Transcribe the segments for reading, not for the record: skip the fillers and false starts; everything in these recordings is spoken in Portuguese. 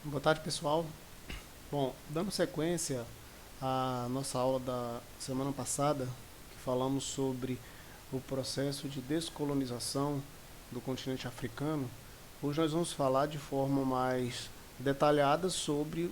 Boa tarde, pessoal. Bom, dando sequência à nossa aula da semana passada, que falamos sobre o processo de descolonização do continente africano, hoje nós vamos falar de forma mais detalhada sobre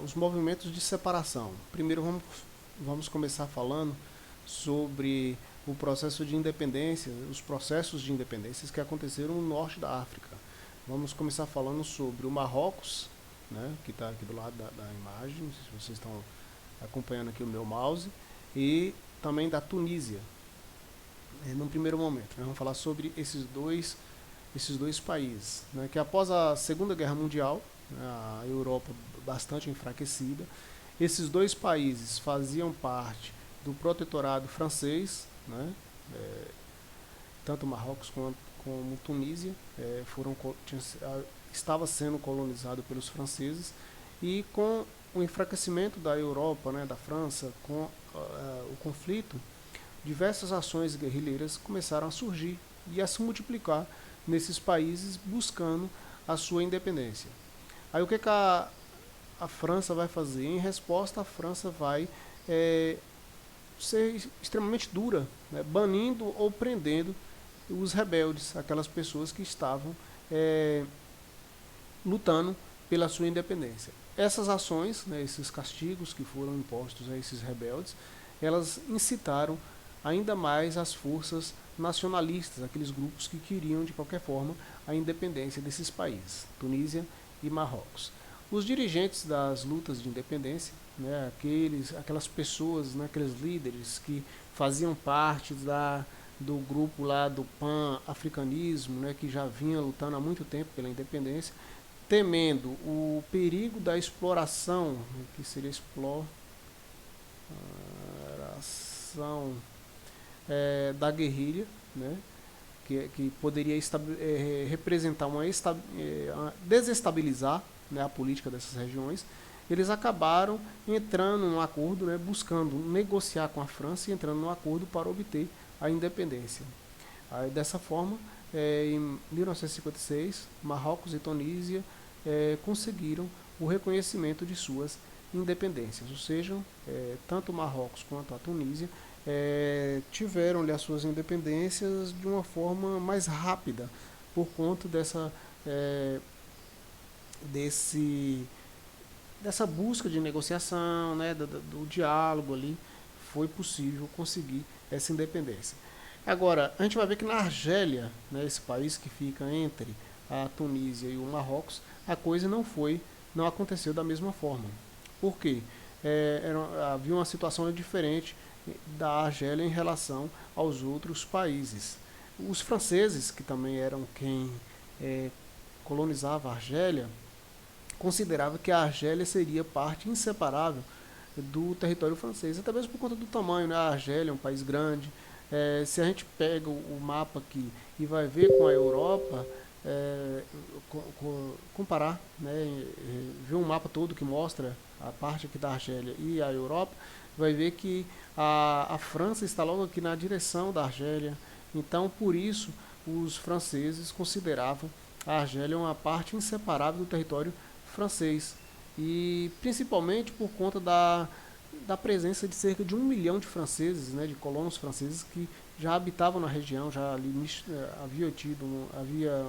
os movimentos de separação. Primeiro vamos começar falando sobre o processo de independência, os processos de independência que aconteceram no norte da África. Vamos começar falando sobre o Marrocos, né, que está aqui do lado da imagem, não sei se vocês estão acompanhando aqui o meu mouse, e também da Tunísia, num primeiro momento. Nós vamos falar sobre esses dois países, né, que após a Segunda Guerra Mundial, a Europa bastante enfraquecida, esses dois países faziam parte do protetorado francês, né, tanto Marrocos como Tunísia estava sendo colonizado pelos franceses, e com o enfraquecimento da Europa, né, da França, com o conflito, diversas ações guerrilheiras começaram a surgir e a se multiplicar nesses países buscando a sua independência. Aí o que a França vai fazer? Em resposta, a França vai ser extremamente dura, né, banindo ou prendendo os rebeldes, aquelas pessoas que estavam lutando pela sua independência. Essas ações, né, esses castigos que foram impostos a esses rebeldes, elas incitaram ainda mais as forças nacionalistas, aqueles grupos que queriam de qualquer forma a independência desses países, Tunísia e Marrocos. Os dirigentes das lutas de independência, né, aquelas pessoas, né, aqueles líderes que faziam parte do grupo lá do pan-africanismo, né, que já vinha lutando há muito tempo pela independência, temendo o perigo da exploração, que seria exploração da guerrilha, né, que poderia representar desestabilizar, né, a política dessas regiões. Eles acabaram entrando num acordo, né, buscando negociar com a França e entrando num acordo para obter a independência. Aí, dessa forma, em 1956, Marrocos e Tunísia conseguiram o reconhecimento de suas independências, ou seja, tanto Marrocos quanto a Tunísia tiveram as suas independências de uma forma mais rápida, por conta desse, dessa busca de negociação, né, do diálogo ali, foi possível conseguir essa independência. Agora, a gente vai ver que na Argélia, né, esse país que fica entre a Tunísia e o Marrocos, a coisa não aconteceu da mesma forma. Por quê? Havia uma situação diferente da Argélia em relação aos outros países. Os franceses, que também eram quem colonizava a Argélia, considerava que a Argélia seria parte inseparável do território francês, até mesmo por conta do tamanho, né? A Argélia é um país grande. Se a gente pega o mapa aqui e vai ver com a Europa, comparar, né, ver um mapa todo que mostra a parte aqui da Argélia e a Europa, vai ver que a França está logo aqui na direção da Argélia. Então, por isso, os franceses consideravam a Argélia uma parte inseparável do território francês, e principalmente por conta da presença de cerca de 1 milhão de franceses, né, de colonos franceses que já habitavam na região, já ali havia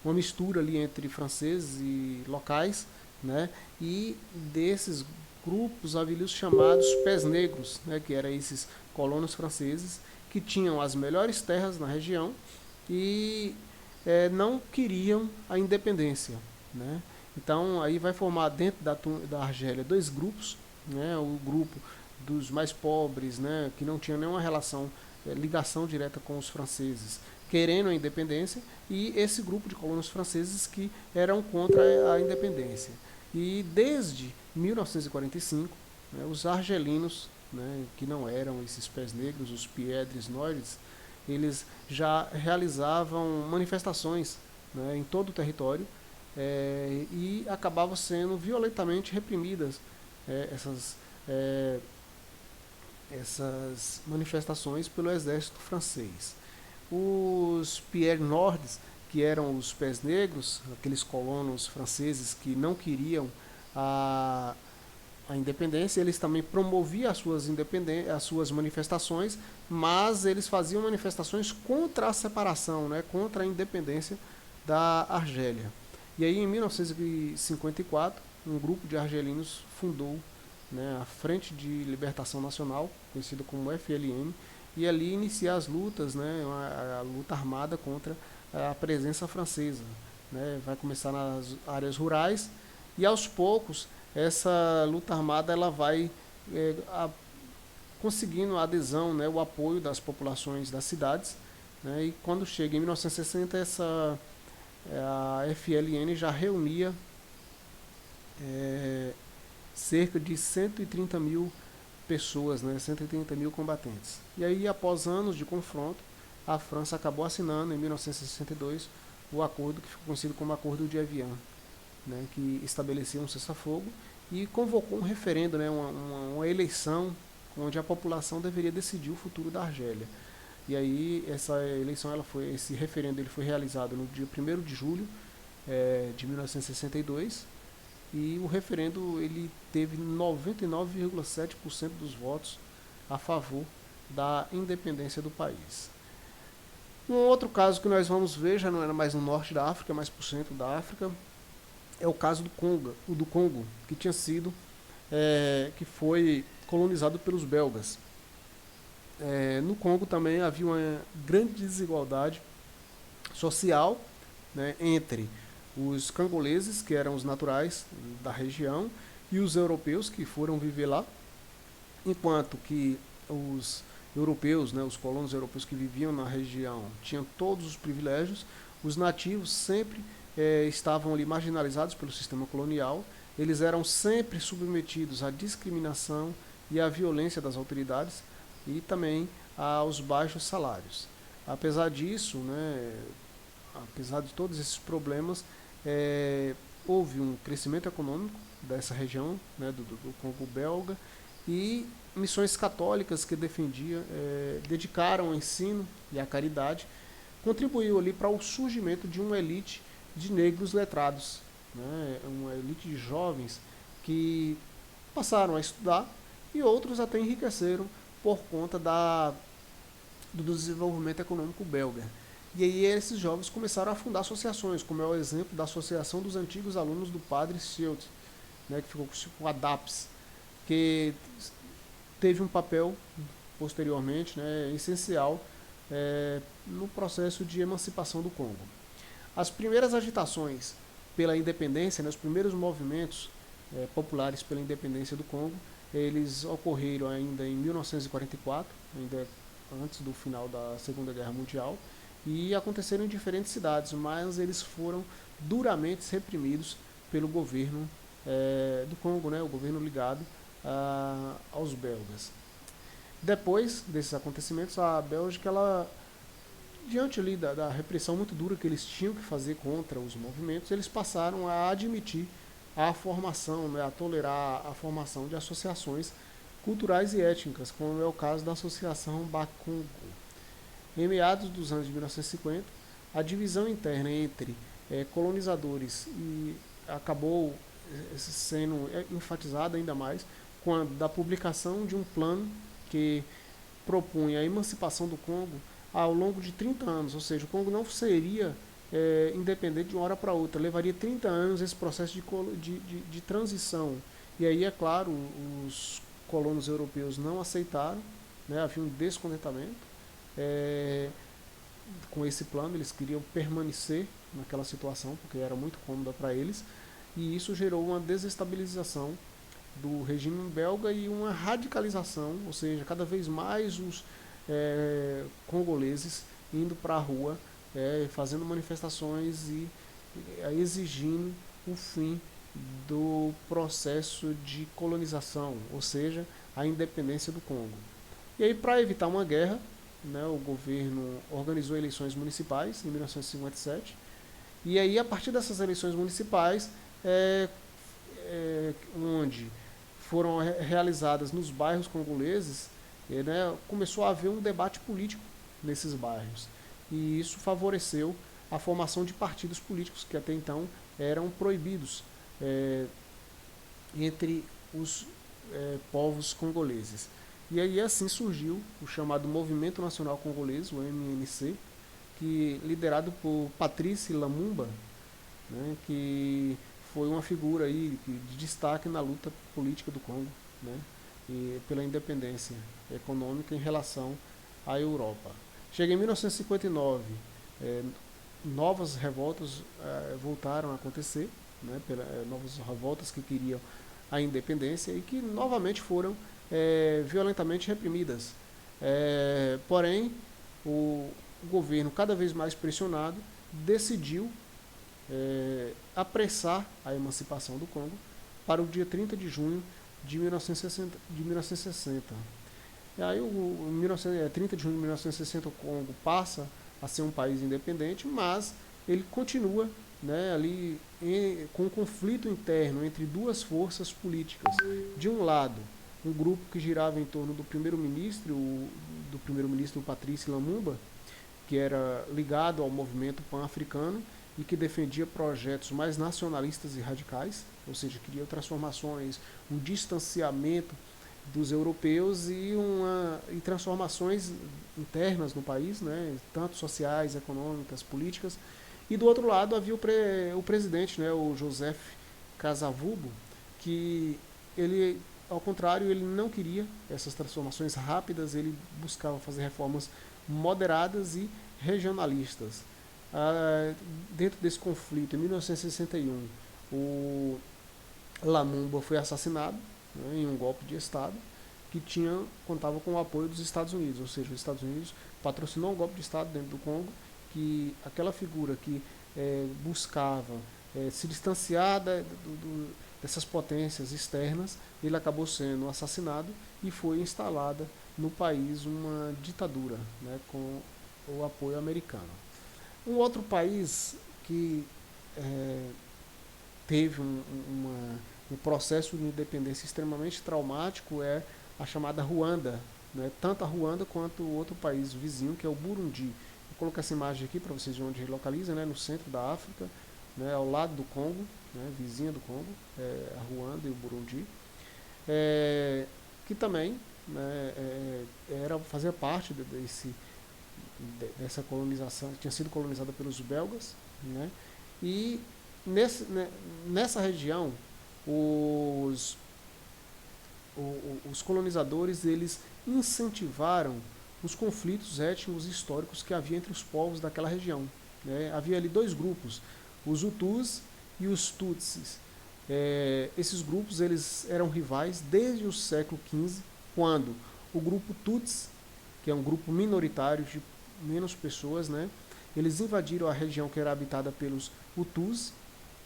uma mistura ali entre franceses e locais, né, e desses grupos havia os chamados pés negros, né, que eram esses colonos franceses que tinham as melhores terras na região e não queriam a independência, né. Então aí vai formar dentro da Argélia dois grupos, né, o grupo dos mais pobres, né, que não tinha nenhuma ligação direta com os franceses, querendo a independência, e esse grupo de colonos franceses que eram contra a independência. E desde 1945, né, os argelinos, né, que não eram esses pés negros, os piedres noirs, eles já realizavam manifestações, né, em todo o território, e acabavam sendo violentamente reprimidas essas, essas manifestações pelo exército francês. Os Pierre Nords, que eram os pés negros, aqueles colonos franceses que não queriam a, a independência, eles também promoviam as suas manifestações, mas eles faziam manifestações contra a separação, né, contra a independência da Argélia. E aí, em 1954, um grupo de argelinos fundou, né, a Frente de Libertação Nacional, conhecida como FLN, e ali iniciar as lutas, né, a luta armada contra a presença francesa. Né, vai começar nas áreas rurais e aos poucos essa luta armada ela vai conseguindo a adesão, né, o apoio das populações das cidades. Né, e quando chega em 1960 a FLN já reunia cerca de 130 mil pessoas, né, 130 mil combatentes. E aí, após anos de confronto, a França acabou assinando, em 1962, o acordo que ficou conhecido como Acordo de Evian, né, que estabelecia um cessar-fogo e convocou um referendo, né, uma eleição onde a população deveria decidir o futuro da Argélia. E aí essa eleição, esse referendo ele foi realizado no dia 1º de julho de 1962 e o referendo ele teve 99,7% dos votos a favor da independência do país. Um outro caso que nós vamos ver, já não era mais no norte da África, mais para o centro da África, é o caso do Congo, que tinha sido, que foi colonizado pelos belgas. No Congo também havia uma grande desigualdade social, né, entre os cangoleses, que eram os naturais da região, e os europeus que foram viver lá, enquanto que os europeus, né, os colonos europeus que viviam na região, tinham todos os privilégios, os nativos sempre estavam ali marginalizados pelo sistema colonial, eles eram sempre submetidos à discriminação e à violência das autoridades e também aos baixos salários. Apesar disso, né, apesar de todos esses problemas, houve um crescimento econômico dessa região, né, do Congo belga, e missões católicas que dedicaram ao ensino e à caridade, contribuiu ali para o surgimento de uma elite de negros letrados, né, uma elite de jovens que passaram a estudar e outros até enriqueceram por conta do desenvolvimento econômico belga. E aí esses jovens começaram a fundar associações, como é o exemplo da Associação dos Antigos Alunos do Padre Schild, né, que ficou com a DAPS, que teve um papel posteriormente, né, essencial no processo de emancipação do Congo. As primeiras agitações pela independência, né, os primeiros movimentos populares pela independência do Congo, eles ocorreram ainda em 1944, ainda antes do final da Segunda Guerra Mundial, e aconteceram em diferentes cidades, mas eles foram duramente reprimidos pelo governo do Congo, né, o governo ligado aos belgas. Depois desses acontecimentos, a Bélgica, diante ali da repressão muito dura que eles tinham que fazer contra os movimentos, eles passaram a admitir a formação, né, a tolerar a formação de associações culturais e étnicas, como é o caso da Associação Bakongo. Em meados dos anos de 1950, a divisão interna entre colonizadores acabou sendo enfatizada ainda mais quando da publicação de um plano que propunha a emancipação do Congo ao longo de 30 anos, ou seja, o Congo não seria independente de uma hora para outra, levaria 30 anos esse processo de transição. E aí, é claro, os colonos europeus não aceitaram, né, havia um descontentamento com esse plano, eles queriam permanecer naquela situação, porque era muito cômoda para eles, e isso gerou uma desestabilização do regime belga e uma radicalização, ou seja, cada vez mais os congoleses indo para a rua, fazendo manifestações e exigindo o fim do processo de colonização, ou seja, a independência do Congo. E aí, para evitar uma guerra, né, o governo organizou eleições municipais em 1957, e aí, a partir dessas eleições municipais, onde foram realizadas nos bairros congoleses, né, começou a haver um debate político nesses bairros. E isso favoreceu a formação de partidos políticos que até então eram proibidos entre os povos congoleses. E aí assim surgiu o chamado Movimento Nacional Congolês, o MNC, que liderado por Patrice Lumumba, né, que foi uma figura aí de destaque na luta política do Congo, né, e pela independência econômica em relação à Europa. Chega em 1959, novas revoltas voltaram a acontecer, né, novas revoltas que queriam a independência e que novamente foram violentamente reprimidas. Porém, o governo, cada vez mais pressionado, decidiu apressar a emancipação do Congo para o dia 30 de junho de 1960. E aí, 30 de junho de 1960, o Congo passa a ser um país independente, mas ele continua, né, ali com um conflito interno entre duas forças políticas. De um lado, um grupo que girava em torno do primeiro-ministro, Patrice Lumumba, que era ligado ao movimento pan-africano e que defendia projetos mais nacionalistas e radicais, ou seja, queria transformações, um distanciamento dos europeus e transformações internas no país, né, tanto sociais, econômicas, políticas. E do outro lado havia o presidente, né, o Joseph Kasavubu, que ele, ao contrário, ele não queria essas transformações rápidas, ele buscava fazer reformas moderadas e regionalistas. Dentro desse conflito, em 1961, o Lumumba foi assassinado, né, em um golpe de Estado que contava com o apoio dos Estados Unidos, ou seja, os Estados Unidos patrocinou um golpe de Estado dentro do Congo, que aquela figura que buscava se distanciar dessas potências externas, ele acabou sendo assassinado e foi instalada no país uma ditadura, né, com o apoio americano. Um outro país que teve um processo de independência extremamente traumático é a chamada Ruanda, né, tanto a Ruanda quanto o outro país vizinho, que é o Burundi. Vou colocar essa imagem aqui para vocês verem onde ele localiza, né, no centro da África, né, ao lado do Congo, né, vizinha do Congo, a Ruanda e o Burundi, que também, né, fazia parte dessa colonização, tinha sido colonizada pelos belgas, né, e nessa região os colonizadores eles incentivaram os conflitos étnicos e históricos que havia entre os povos daquela região, né. Havia ali dois grupos, os Hutus e os Tutsis. Esses grupos eles eram rivais desde o século XV, quando o grupo Tutsi, que é um grupo minoritário de menos pessoas, né, eles invadiram a região que era habitada pelos Hutus,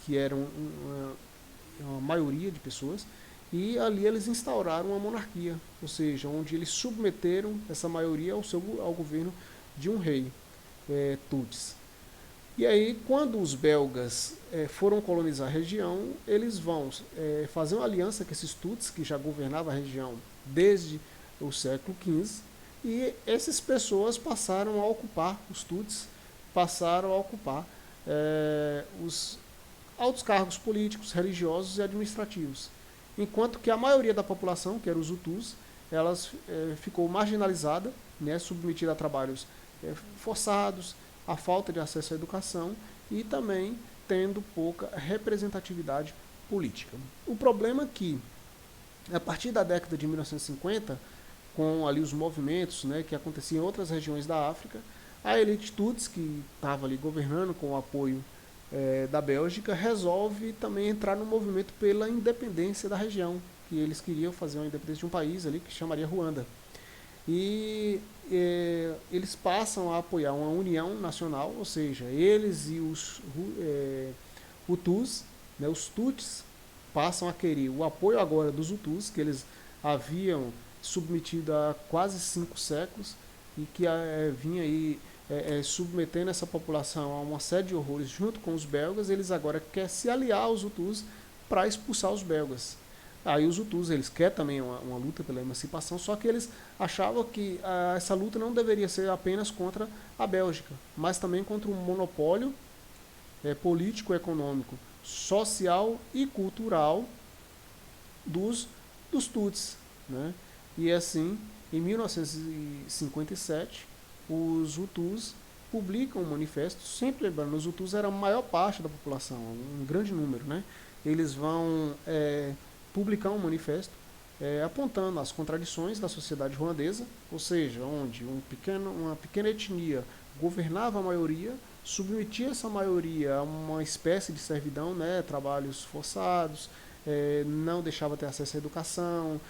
que eram uma maioria de pessoas, e ali eles instauraram uma monarquia, ou seja, onde eles submeteram essa maioria ao governo de um rei, Tutsi. E aí, quando os belgas foram colonizar a região, eles vão fazer uma aliança com esses Tutsis, que já governavam a região desde o século XV, e essas pessoas passaram a ocupar, os Tutsis passaram a ocupar os altos cargos políticos, religiosos e administrativos. Enquanto que a maioria da população, que eram os Hutus, elas ficou marginalizada, né, submetida a trabalhos forçados, a falta de acesso à educação e também tendo pouca representatividade política. O problema é que, a partir da década de 1950, com ali os movimentos, né, que aconteciam em outras regiões da África, a elite Tutsi, que estava ali governando com o apoio da Bélgica, resolve também entrar no movimento pela independência da região, que eles queriam fazer uma independência de um país ali que chamaria Ruanda. E eles passam a apoiar uma união nacional, ou seja, eles e os Hutus, né, os Tutsis, passam a querer o apoio agora dos Hutus, que eles haviam submetido há quase 5 séculos e que vinha aí submetendo essa população a uma série de horrores junto com os belgas. Eles agora querem se aliar aos Hutus para expulsar os belgas. Aí os Hutus, eles querem também uma luta pela emancipação, só que eles achavam que essa luta não deveria ser apenas contra a Bélgica, mas também contra o monopólio político, econômico, social e cultural dos Tutsis. Né? E assim, em 1957, os Hutus publicam um manifesto, sempre lembrando, os Hutus eram a maior parte da população, um grande número. Né? Eles vão publicar um manifesto apontando as contradições da sociedade ruandesa, ou seja, onde uma pequena etnia governava a maioria, submetia essa maioria a uma espécie de servidão, né, trabalhos forçados, não deixava ter acesso à educação,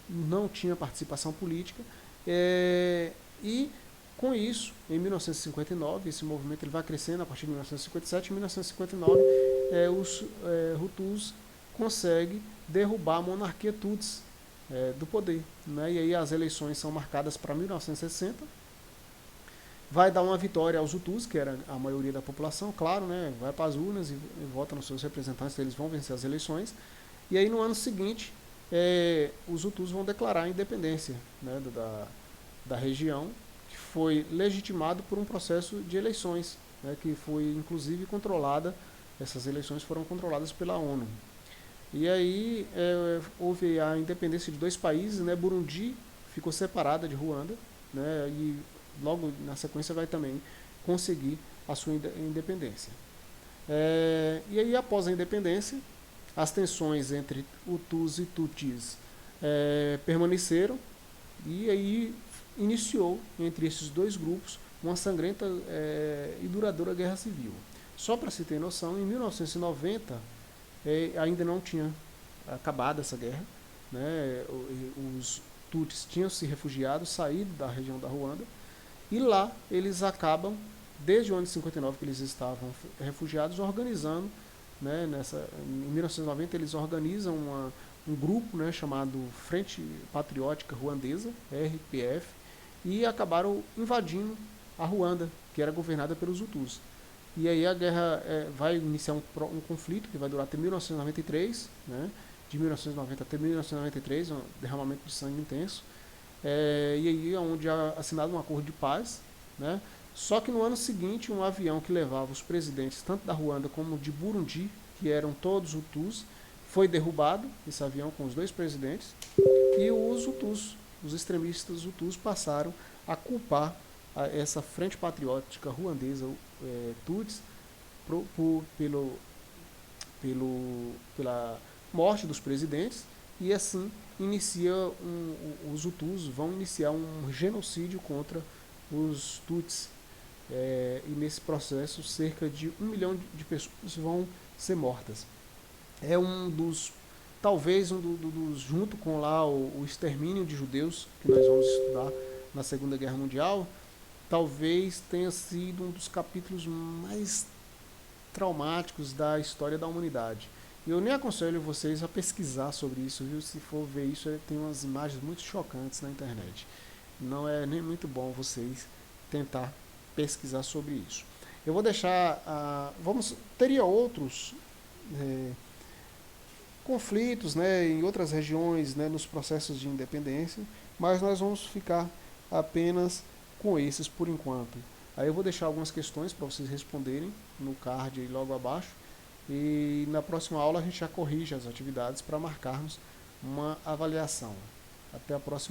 não tinha participação política, e com isso, em 1959, esse movimento ele vai crescendo a partir de 1957. Em 1959, os Hutus conseguem derrubar a monarquia Tutsi do poder. Né? E aí as eleições são marcadas para 1960. Vai dar uma vitória aos Hutus, que era a maioria da população, claro, né? Vai para as urnas e vota nos seus representantes, eles vão vencer as eleições. E aí no ano seguinte, os Hutus vão declarar a independência, né, da região, que foi legitimado por um processo de eleições, né, que foi inclusive controlada, essas eleições foram controladas pela ONU. E aí houve a independência de dois países, né? Burundi ficou separada de Ruanda, né? E logo na sequência vai também conseguir a sua independência. E aí após a independência, as tensões entre Hutus e Tutsis permaneceram, e aí iniciou entre esses dois grupos uma sangrenta e duradoura guerra civil. Só para se ter noção, em 1990 ainda não tinha acabado essa guerra, né? Os Tutsis tinham se refugiado, saído da região da Ruanda, e lá eles acabam, desde o ano de 59 que eles estavam refugiados, organizando, né, em 1990 eles organizam um grupo, né, chamado Frente Patriótica Ruandesa, RPF, e acabaram invadindo a Ruanda, que era governada pelos Hutus. E aí a guerra vai iniciar um conflito que vai durar até 1993, né, de 1990 até 1993, um derramamento de sangue intenso. E aí é onde é assinado um acordo de paz, né? Só que no ano seguinte, um avião que levava os presidentes tanto da Ruanda como de Burundi, que eram todos Hutus, foi derrubado, esse avião com os dois presidentes, e os Hutus, os extremistas Hutus, passaram a culpar essa Frente Patriótica Ruandesa Tutsi pela morte dos presidentes, e assim os Hutus vão iniciar um genocídio contra os Tutsis. E nesse processo cerca de 1 milhão de pessoas vão ser mortas. É talvez junto com lá o extermínio de judeus, que nós vamos estudar na Segunda Guerra Mundial, talvez tenha sido um dos capítulos mais traumáticos da história da humanidade. Eu nem aconselho vocês a pesquisar sobre isso, viu? Se for ver isso, tem umas imagens muito chocantes na internet. Não é nem muito bom vocês tentar pesquisar sobre isso. Eu vou deixar... teria outros conflitos, né, em outras regiões, né, nos processos de independência, mas nós vamos ficar apenas com esses por enquanto. Aí eu vou deixar algumas questões para vocês responderem no card aí logo abaixo, e na próxima aula a gente já corrige as atividades para marcarmos uma avaliação. Até a próxima.